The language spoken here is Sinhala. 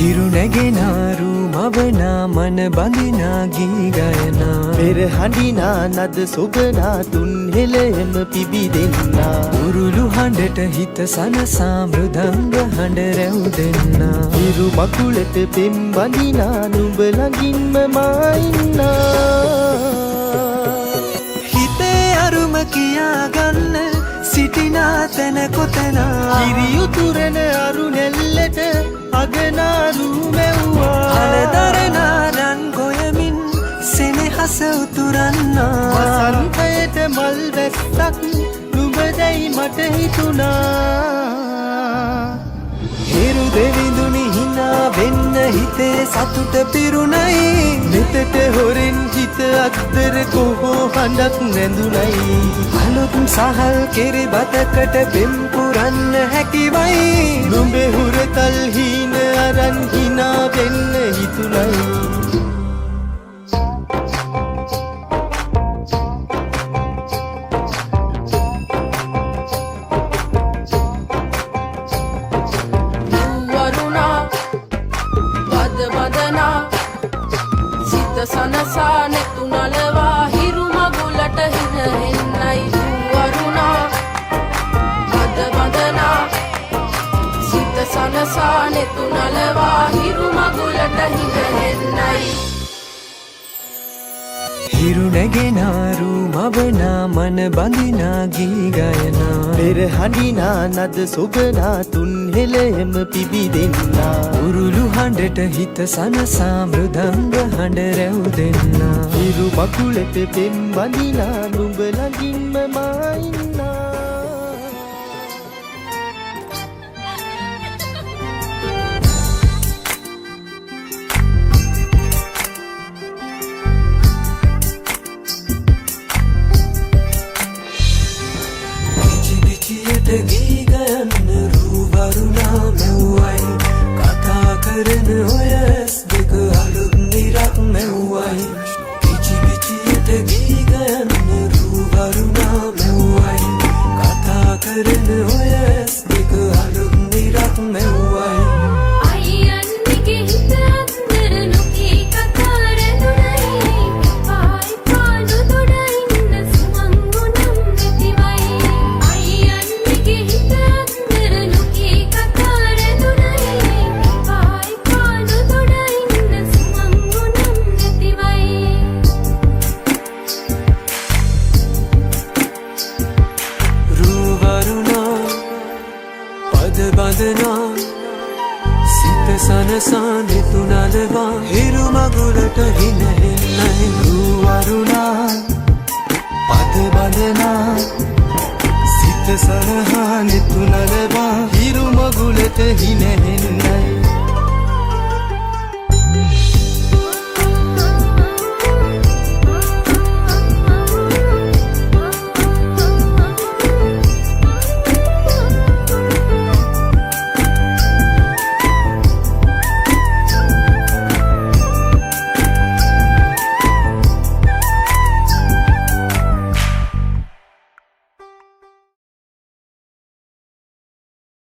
හිරු නැගෙනාරු මවනා මන බඳිනා ගී ගයනා පෙර හඬිනා නද සොබනා තුන් හෙළෙම පිබිදෙන්නා උරුළු හඬට හිත සනසා මෘදංග හඬ රැව් දෙන්නා හිරු මකුලට පෙම් බඳිනා නුඹ ළඟින්ම මා ඉන්නා හිතේ අරුම කියාගන්න සිටිනා තැන කොතනා කිරියුතුරන අරු නැල්ලට අගනාරු මැව්වා අලදරනා රන් ගොයමින් සෙනෙහස උතුරන්නා වසන්තයට මල් වැස්සක් නුඹදැයි මට හිතුණා හිරු දෙවිඳුනි හිනා වෙන්න හිතේ සතුට පිරුණයි මෙතට හොරෙන් හිත අත්තර කොහෝ හඬක් නැඳුනයි අලුත් සහල් කෙරි බතකට පෙම් පුරන්න හැකිවයි නුඹේ හුරතල් හීන අරන් හිනා වෙන්න හිතුණයි සනසා නෙතු නලවා හිරු මගුලට හින හෙන්නයි වරුණා බද බදනා සිත සනසා නෙතු නලවා හිරු මගුලට හින හෙන්නයි හිරු නැගෙනාරු මවනා මන බඳිනා ගී ගයනා පෙර හඬිනා නද සොබනා තුන් හෙළෙම පිබිදෙන්නා උරුළු හඬට හිත සනසා මෘදංග හඬ රැව් දෙන්නා හිරු මකුලට පෙම් බඳිනා නුඹ ළඟින්ම මා ඉන්නා ගී ගයන්න රූවරුණා මැව්වයි කතා කරන ඔය ඇස් දෙක අලුත් නිරක් මැව්වයි පිචි පිචියට ගී ගයන්න රූවරුණා මැව්වයි කතා කරන ඔය ඇස් දෙක අලුත් නිරක් මැව්වයි බඳනා සිත සනසා නෙතු නලවා හිරු මගුලට හින හෙන්නයි වරුණා පද බඳනා සිත සනහා නෙතු නලවා හිරු මගුලට හින